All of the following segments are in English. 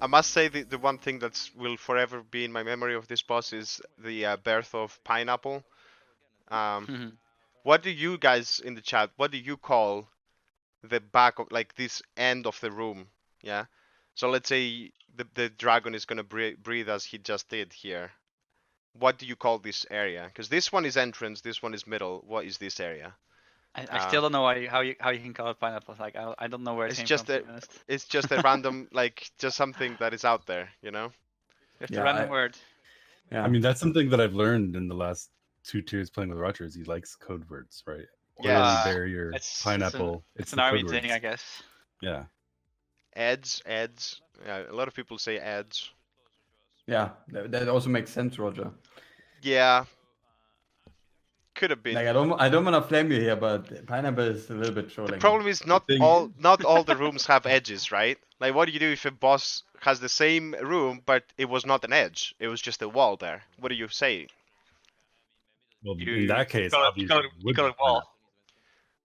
I must say the one thing that will forever be in my memory of this boss is the birth of Pineapple. Um, what do you guys in the chat? What do you call the back of like this end of the room? Yeah. So let's say the dragon is gonna breathe as he just did here. What do you call this area? Because this one is entrance, this one is middle. What is this area? I still don't know how you can call it pineapple. Like I don't know where it It's came from, just to a be honest. it's just a random like just something that is out there, you know? Just a Yeah, random word. yeah. I mean, that's something that I've learned in the last 2 tiers playing with Roger. Is he likes code words, right? Oily Yes. barrier, pineapple. It's It's an the army code thing, words. I guess. Yeah. Ads. Yeah, a lot of people say ads. Yeah, that also makes sense, Roger. Yeah, could have been. Like I don't want to flame you here, but pineapple is a little bit The trolling. problem is not all the rooms have edges, right? Like what do you do if a boss has the same room but it was not an edge? It was just a wall there. What do you say? Well, You in that case, call obviously, it you would call be it wall. pineapple.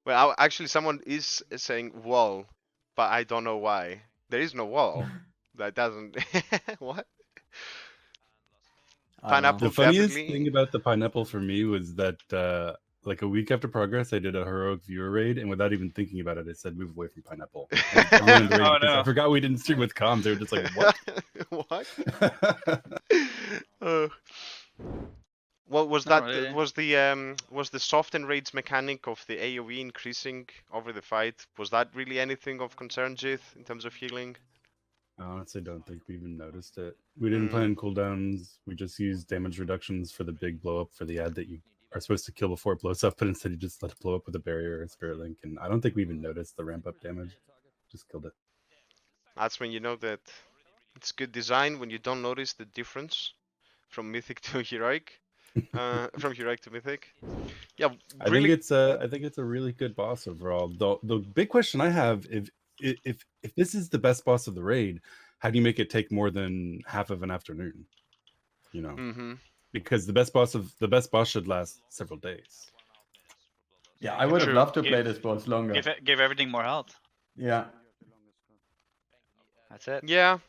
Well, actually, someone is saying wall, but I don't know why. There is no wall. That doesn't. What? I don't know. Pineapple The funniest definitely. thing about the pineapple for me was that, like a week after progress, I did a heroic viewer raid, and without even thinking about it, I said move away from pineapple. And everyone in the raid, Oh, because I no. forgot we didn't stream with comms, they were just like, "What?" What? Uh, what was Not that? really. Was the soften raids mechanic of the AoE increasing over the fight? Was that really anything of concern, Jith, in terms of healing? I honestly don't think we even noticed it. We didn't Hmm. plan cooldowns. We just used damage reductions for the big blow up for the ad that you are supposed to kill before it blows up, but instead you just let it blow up with a barrier or a spirit link. And I don't think we even noticed the ramp up damage. Just killed it. That's when you know that it's good design when you don't notice the difference from mythic to heroic, from heroic to mythic. Yeah, I really. think it's a really good boss overall. The big question I have, if this is the best boss of the raid, how do you make it take more than half of an afternoon? You know, Mm-hmm. because the best boss should last several days. Yeah, I would have True. loved to play this boss longer. Give everything more health. Yeah, That's it. Yeah,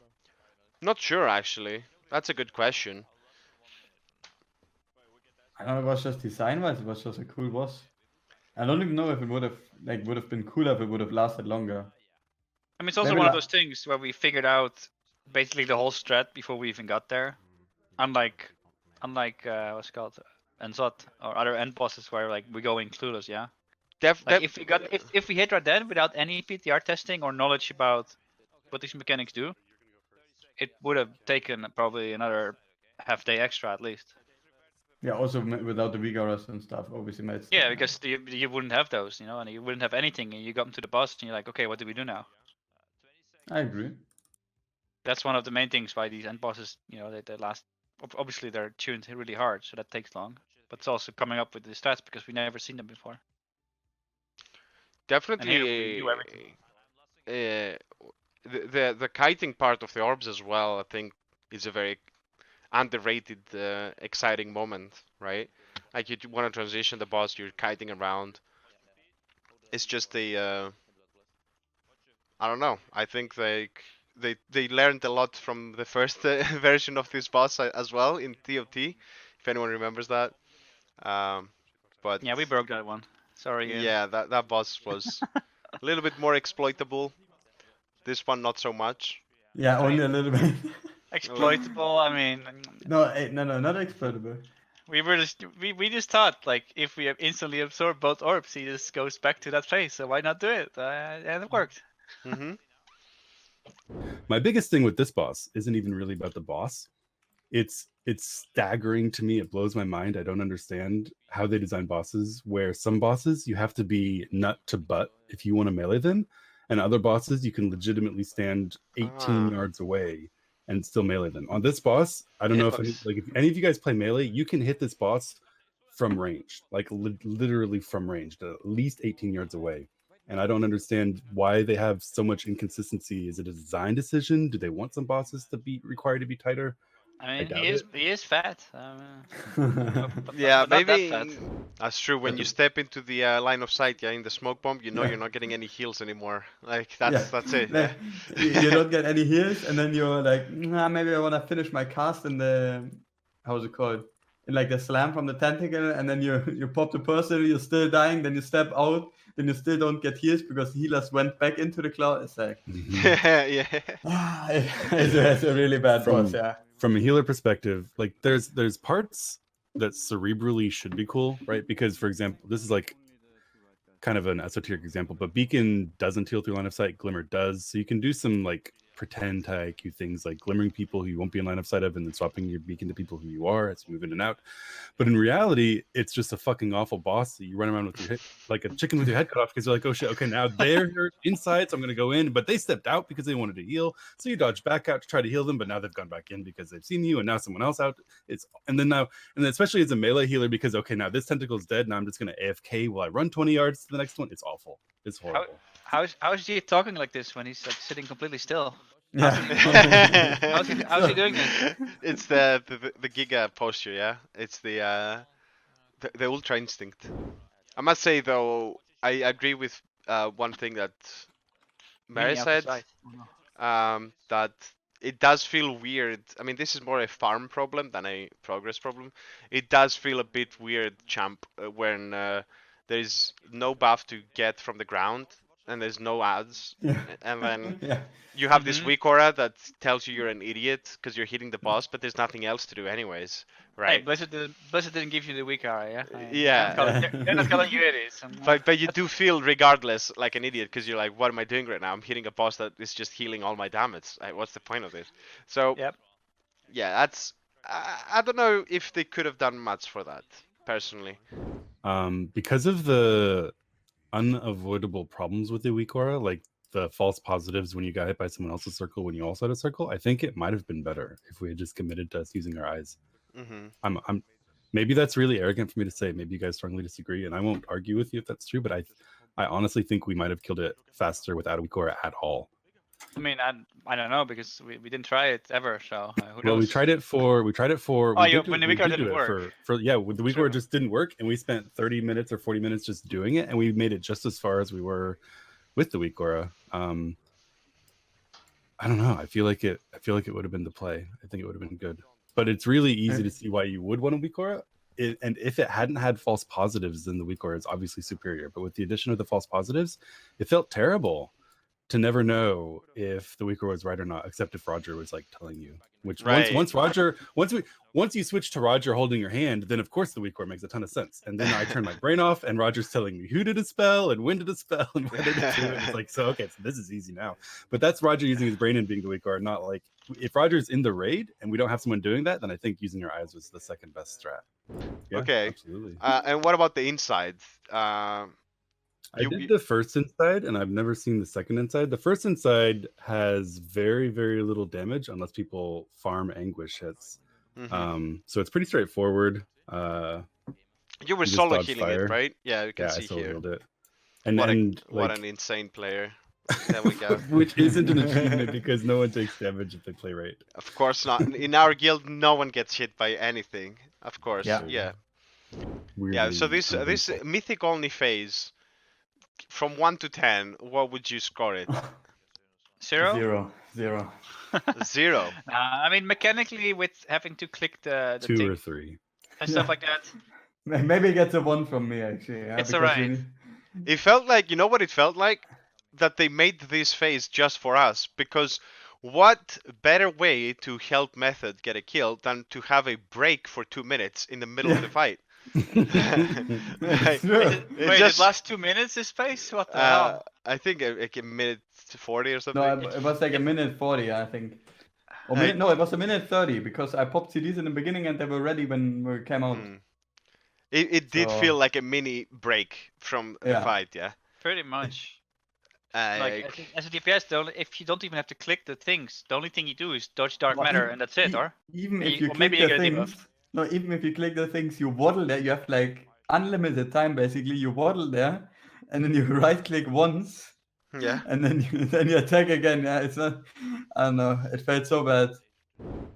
not sure actually. That's a good question. I don't know. It was just design-wise, it was just a cool boss. I don't even know if it would have been cooler if it would have lasted longer. I mean, it's also Maybe one of those things where we figured out basically the whole strat before we even got there. Unlike what's it called, Enzot or other end bosses where like we go in clueless, yeah. Like if we hit right then without any PTR testing or knowledge about what these mechanics do, it would have taken probably another half day extra at least. Yeah, also without the Vigorous and stuff, obviously made. Yeah, because you wouldn't have those, you know, and you wouldn't have anything, and you got into the boss and you're like, okay, what do we do now? I agree. That's one of the main things why these end bosses, you know, they last. Obviously, they're tuned really hard, so that takes long. But it's also coming up with the stats because we never seen them before. Definitely. The kiting part of the orbs as well, I think, is a very underrated, exciting moment, right? Like you want to transition the boss, you're kiting around. It's just I don't know. I think they learned a lot from the first version of this boss as well in TOT, if anyone remembers that. But yeah, we broke that one. Sorry. Ian. Yeah, that boss was a little bit more exploitable. This one not so much. Yeah, only a little bit. Exploitable. I mean, no, not exploitable. We just thought like if we have instantly absorb both orbs, he just goes back to that phase. So why not do it? And it worked. Mm-hmm. My biggest thing with this boss isn't even really about the boss. It's staggering to me. It blows my mind. I don't understand how they design bosses where some bosses you have to be nut to butt if you want to melee them, and other bosses you can legitimately stand 18 yards away and still melee them. On this boss, I don't know if any of you guys play melee, you can hit this boss from range, like literally from range, at least 18 yards away. And I don't understand why they have so much inconsistency. Is it a design decision? Do they want some bosses to be required to be tighter? I mean, doubt he is fat. Yeah, but not that fat. maybe that's true. When But you the- step into the line of sight, yeah, in the smoke bomb, you know Yeah. you're not getting any heals anymore. Like Yeah. that's it. Yeah. Like, you don't get any heals, and then you're like, nah, maybe I want to finish my cast in the, how's it called? In like the slam from the tentacle, and then you pop the person, you're still dying, then you step out, then you still don't get heals because healers went back into the cloud. It's like, Yeah. it's a really bad boss, from yeah. from a healer perspective, like there's parts that cerebrally should be cool, right? Because for example, this is like kind of an esoteric example, but Beacon doesn't heal through line of sight, Glimmer does. So you can do some like pretend high IQ things like glimmering people who you won't be in line of sight of and then swapping your beacon to people who you are as you move in and out. But in reality, it's just a fucking awful boss that you run around with your head like a chicken with your head cut off because you're like, oh shit, okay, now they're inside, so I'm gonna go in, but they stepped out because they wanted to heal. So you dodge back out to try to heal them, but now they've gone back in because they've seen you, and now someone else out. And then especially as a melee healer, because okay, now this tentacle is dead, now I'm just gonna AFK while I run 20 yards to the next one. It's awful. It's horrible. How's he talking like this when he's like sitting completely still? Yeah. How's he doing it? It's the Giga posture, yeah. It's the Ultra Instinct. I must say though, I agree with one thing that Mary Meaning said. outside. That it does feel weird. I mean, this is more a farm problem than a progress problem. It does feel a bit weird, champ, when there is no buff to get from the ground and there's no ads, Yeah. and then Yeah. you have this Mhm. weak aura that tells you you're an idiot because you're hitting the boss, but there's nothing else to do anyways, Hey, right? Blizzard didn't give you the weak eye, yeah? Yeah. They're not calling you idiots. But you do feel regardless like an idiot because you're like, what am I doing right now? I'm hitting a boss that is just healing all my damage. Like, what's the point of this? So Yep. yeah, that's I don't know if they could have done much for that personally. Because of the unavoidable problems with the weak aura, like the false positives when you got hit by someone else's circle when you also had a circle, I think it might have been better if we had just committed to us using our eyes. Hmm. I'm maybe that's really arrogant for me to say. Maybe you guys strongly disagree, and I won't argue with you if that's true. But I honestly think we might have killed it faster without a weak aura at all. I mean, I don't know because we didn't try it ever. So who knows? Well, we tried it for. Oh, when the weak aura didn't work. With the weak aura True. just didn't work, and we spent 30 minutes or 40 minutes just doing it, and we made it just as far as we were with the weak aura. I don't know. I feel like it would have been the play. I think it would have been good. But it's really easy to see why you would want a weak aura. And if it hadn't had false positives, then the weak aura is obviously superior. But with the addition of the false positives, it felt terrible to never know if the weak aura was right or not, except if Roger was like telling you. Which Right. once you switch to Roger holding your hand, then of course the weak aura makes a ton of sense. And then I turn my brain off, and Roger's telling me who did a spell and when did a spell and whether to do it. It's like, so okay, so this is easy now. But that's Roger using his brain and being the weak aura, not like if Roger's in the raid and we don't have someone doing that, then I think using your eyes was the second best strat. Yeah, Okay. absolutely. And what about the inside? I did the first inside, and I've never seen the second inside. The first inside has very, very little damage unless people farm anguish hits. Mhm. So it's pretty straightforward. You were just solo dodge healing fire. it, right? Yeah, you can Yeah, I see solo here. healed it. And What like, an insane player. There we go. which isn't an achievement because no one takes damage if they play right. Of course not. In our guild, no one gets hit by anything. Of course. Yeah. Yeah. Weirdly Yeah. So this uneventful. mythic only phase, from 1 to 10, what would you score it? 0? 0. 0. I mean, mechanically, with having to click the 2 thing or 3. and stuff Yeah. like that, Maybe it gets a 1 from me, actually. Yeah, It's because alright. you- It felt like, you know what it felt like? That they made this phase just for us. Because what better way to help Method get a kill than to have a break for 2 minutes in the middle of the fight? It's true. Wait, just- it lasts 2 minutes, this space? What the hell? I think like a minute 40 or something. No, it was like a minute 40, I think. Or Like- no, it was a minute 30 because I popped CDs in the beginning and they were ready when we came out. Hmm. It did So- feel like a mini break from the Yeah. fight, yeah. Pretty much. Like, Like, as a DPS, if you don't even have to click the things, the only thing you do is dodge dark Well, matter, and that's it, or? Even You- if you or click maybe you the get a debuff. things, no, even if you click the things, you waddle there. You have like unlimited time basically. You waddle there, and then you right click once, yeah. and then you attack again. Yeah, it's not. I don't know. It felt so bad.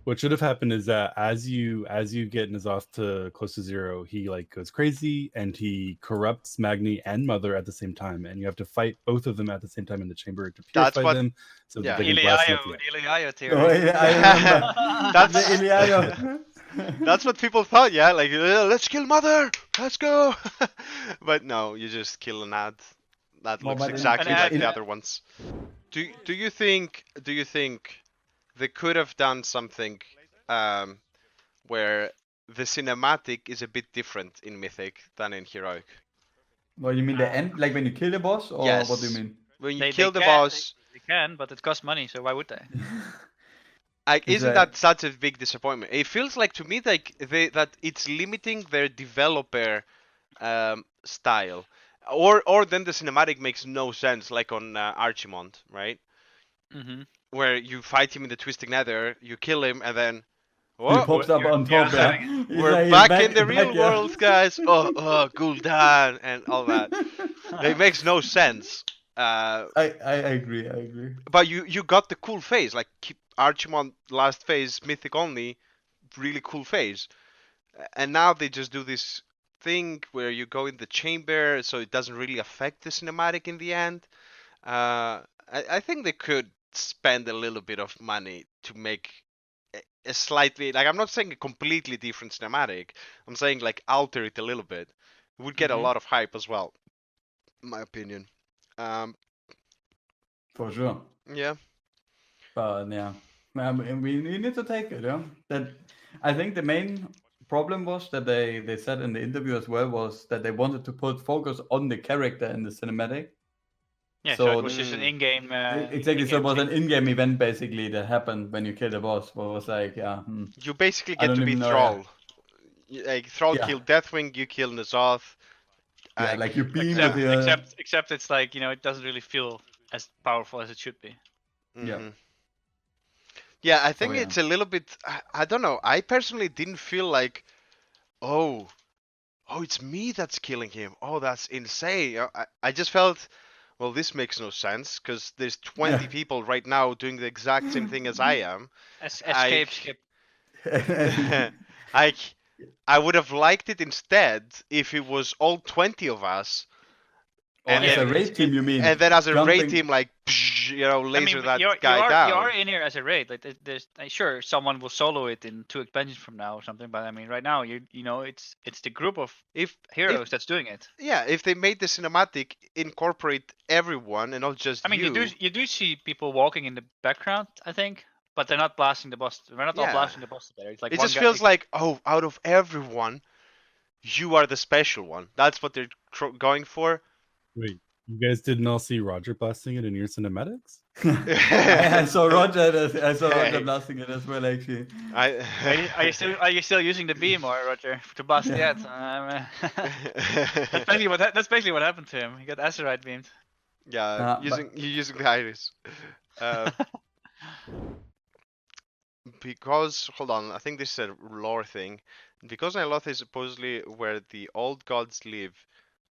What should have happened is that as you get N'Zoth to close to 0, he like goes crazy and he corrupts Magni and Mother at the same time, and you have to fight both of them at the same time in the chamber to That's purify what. them so that Yeah. they can blast them Iliayo, at the end. Iliayo theory. Oh, yeah, I remember. That's The Iliayo. that's what people thought. Yeah, like let's kill Mother. Let's go. But no, you just kill an ad. That No, looks but exactly An like ad, the yeah. other ones. Do you think they could have done something where the cinematic is a bit different in Mythic than in Heroic? What, you mean the end? Like when you kill the boss? Or Yes. what do you mean? When you They kill the can, boss, They can, but it costs money, so why would they? like, Is isn't that- that such a big disappointment? It feels like to me like that it's limiting their developer style, or then the cinematic makes no sense, like on Archimond, right? Mm-hmm. Where you fight him in the Twisting Nether, you kill him, and then He oh, pops up on top, yeah. He's we're like, he's back in the real back, yeah. world, guys. Oh, Gul'dan and all that. It makes no sense. I agree, I agree. But you got the cool phase, like Archimond last phase, Mythic only, really cool phase. And now they just do this thing where you go in the chamber, so it doesn't really affect the cinematic in the end. I think they could spend a little bit of money to make a slightly, like, I'm not saying a completely different cinematic. I'm saying like alter it a little bit. It would get a Mhm. lot of hype as well, in my opinion. For sure. Yeah. But yeah, we need to take it. Yeah, that I think the main problem was that they said in the interview as well was that they wanted to put focus on the character in the cinematic. Yeah, so it So was just an Mm. in-game. exactly, so it in-game was an thing. in-game event basically that happened when you kill the boss. But it was like, yeah, You basically I get to don't be even know. Thrall. Like Thrall Yeah. kill Deathwing, you kill N'Zoth. Yeah, like you beam Except, with your except it's like, you know, it doesn't really feel as powerful as it should be. yeah. Mhm. Yeah, I So think yeah. it's a little bit. I don't know. I personally didn't feel like, oh, it's me that's killing him. Oh, that's insane. I just felt, well, this makes no sense because there's 20 Yeah. people right now doing the exact same thing as I am. Escape, skip. I, I would have liked it instead if it was all 20 of us, Or and as then a raid team, you mean? and then as a raid Jumping- team, like, laser I mean, that you guy are down. in here as a raid. Like, there's sure someone will solo it in 2 expansions from now or something. But I mean, right now, you know, it's the group of If heroes that's doing it. Yeah, if they made the cinematic incorporate everyone and not just I mean, you do see people walking in the background, I think, but they're not blasting the boss. They're not all Yeah. blasting the boss together. It's like It one just guy. feels like, oh, out of everyone, you are the special one. That's what they're going for. Wait, you guys didn't all see Roger blasting it in your cinematics? I saw Roger. I saw Hey. Roger blasting it as well. Actually, Are you still using the beam, or Roger, to blast the Yeah. ad? That's basically what happened to him. He got asteroid beamed. Yeah, but- you're using the iris. Because hold on, I think this is a lore thing. Because ny'alotha is supposedly where the old gods live,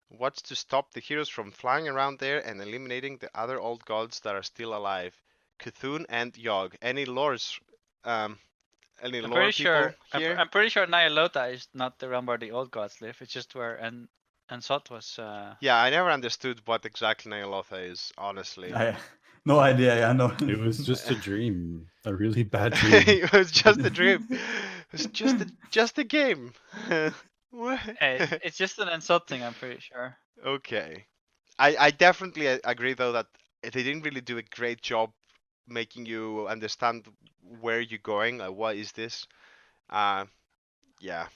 what's to stop the heroes from flying around there and eliminating the other old gods that are still alive? Cthulhu and Yogg. Any lores? Any I'm lore pretty people sure. here? I'm pretty sure Ny'alotha is not the realm where the old gods live. It's just where Sot was. Yeah, I never understood what exactly ny'alotha is, honestly. I no idea. Yeah, no. It was just a dream, a really bad dream. It was just a dream. It was just a game. What? It's just an Sot thing. I'm pretty sure. Okay. I definitely agree though that they didn't really do a great job making you understand where you're going. Like, what is this? Yeah.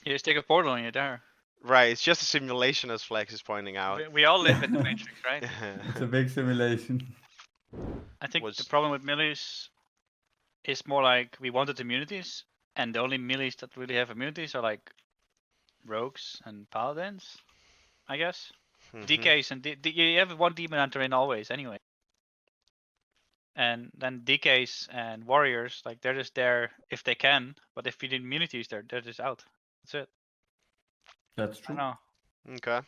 You just take a portal and you're there. Right. It's just a simulation, as Flex is pointing out. We all live in the Matrix, right? It's a big simulation. I think Was- the problem with melees is more like we wanted immunities, and the only melees that really have immunities are like rogues and paladins, I guess. Mhm. DKs and you have one demon hunter in always anyway. And then DKs and warriors, like they're just there if they can, but if you need immunities, they're just out. That's it. That's I true. don't know. Okay.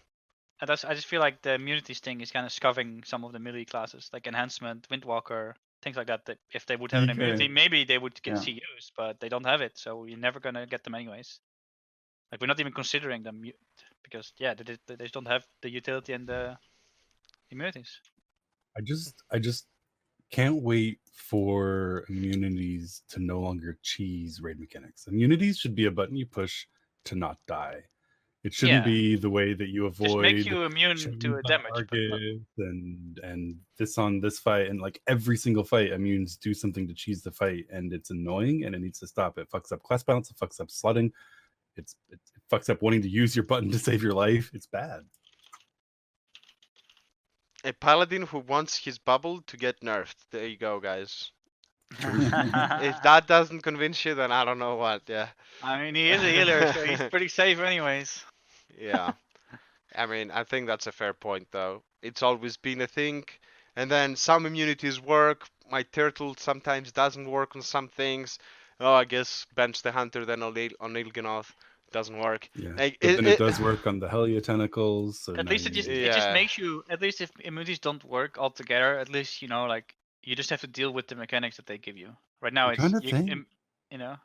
I just feel like the immunities thing is kind of scuffing some of the melee classes, like enhancement, windwalker, things like that. That if they would have an immunity, Okay. maybe they would get Yeah. CUs, but they don't have it, so you're never gonna get them anyways. Like we're not even considering them because they just don't have the utility and the immunities. I just can't wait for immunities to no longer cheese raid mechanics. Immunities should be a button you push to not die. It shouldn't Yeah. be the way that you Just make avoid you immune chains to a on damage, but not. targets and this on this fight, and like every single fight immunes do something to cheese the fight, and it's annoying and it needs to stop. It fucks up class balance, it fucks up slotting, it fucks up wanting to use your button to save your life. It's bad. A paladin who wants his bubble to get nerfed. There you go, guys. If that doesn't convince you, then I don't know what. Yeah. I mean, he is a healer, so he's pretty safe anyways. Yeah. I mean, I think that's a fair point, though. It's always been a thing, and then some immunities work. My turtle sometimes doesn't work on some things. Oh, I guess bench the hunter then on Il'gynoth doesn't work. Yeah, Like, but then it does work on the Hellia tentacles. So At now least it you just need- it just Yeah. makes you, at least if immunities don't work altogether, at least like you just have to deal with the mechanics that they give you. Right now I'm it's trying to think. you know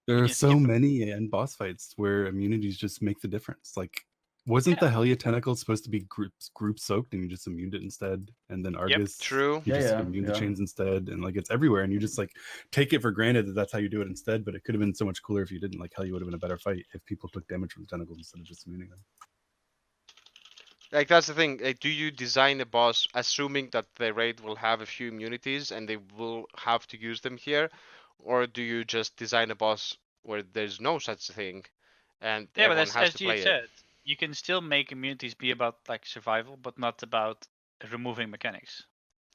There you are can so skip. many end boss fights where immunities just make the difference. Like, wasn't the Hellia tentacle supposed to be group soaked and you just immuned it instead? And then Argus, True. you Yeah, just yeah, immune the yeah. chains instead, and like it's everywhere. And you just like take it for granted that that's how you do it instead. But it could have been so much cooler if you didn't. Like, Hellia would have been a better fight if people took damage from the tentacles instead of just immuning them. Like, that's the thing. Like, do you design a boss assuming that the raid will have a few immunities and they will have to use them here, or do you just design a boss where there's no such thing and Yeah, but everyone has to as you play it? said, you can still make immunities be about like survival, but not about removing mechanics.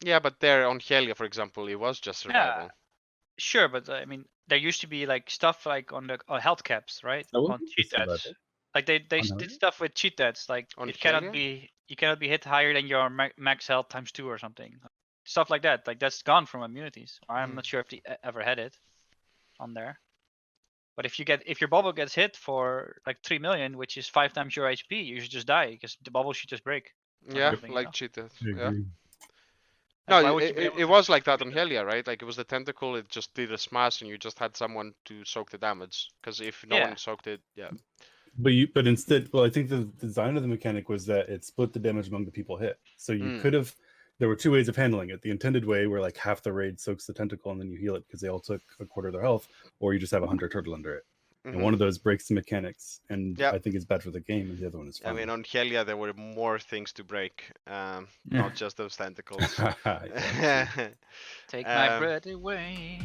Yeah, but there on Helia, for example, it was just survival. Yeah, sure, but I mean, there used to be like stuff like on the health caps, right? That On wasn't cheat just deaths. survival. Like they On did Hellia? stuff with cheat deaths, like On it cannot Helia? be you cannot be hit higher than your max health times 2 or something. Stuff like that. Like that's gone from immunities. I'm not sure if they ever had it on there. But if your bubble gets hit for like 3 million, which is 5 times your HP, you should just die because the bubble should just break. Yeah, everything, you like know? cheated. I Yeah. agree. Like, No, why would you be able it to was like that beat on them? Helia, right? Like, it was the tentacle, it just did a smash and you just had someone to soak the damage. Because if no Yeah. one soaked it, yeah. But instead, well, I think the design of the mechanic was that it split the damage among the people hit. So you could have, there were two ways of handling it. The intended way, where like half the raid soaks the tentacle and then you heal it because they all took a quarter of their health, or you just have a hunter turtle under it. And one of those breaks the mechanics, and Yep. I think it's bad for the game, and the other one is I fine. mean, on Helia there were more things to break, not just those tentacles. Yeah, true. Take my breath away.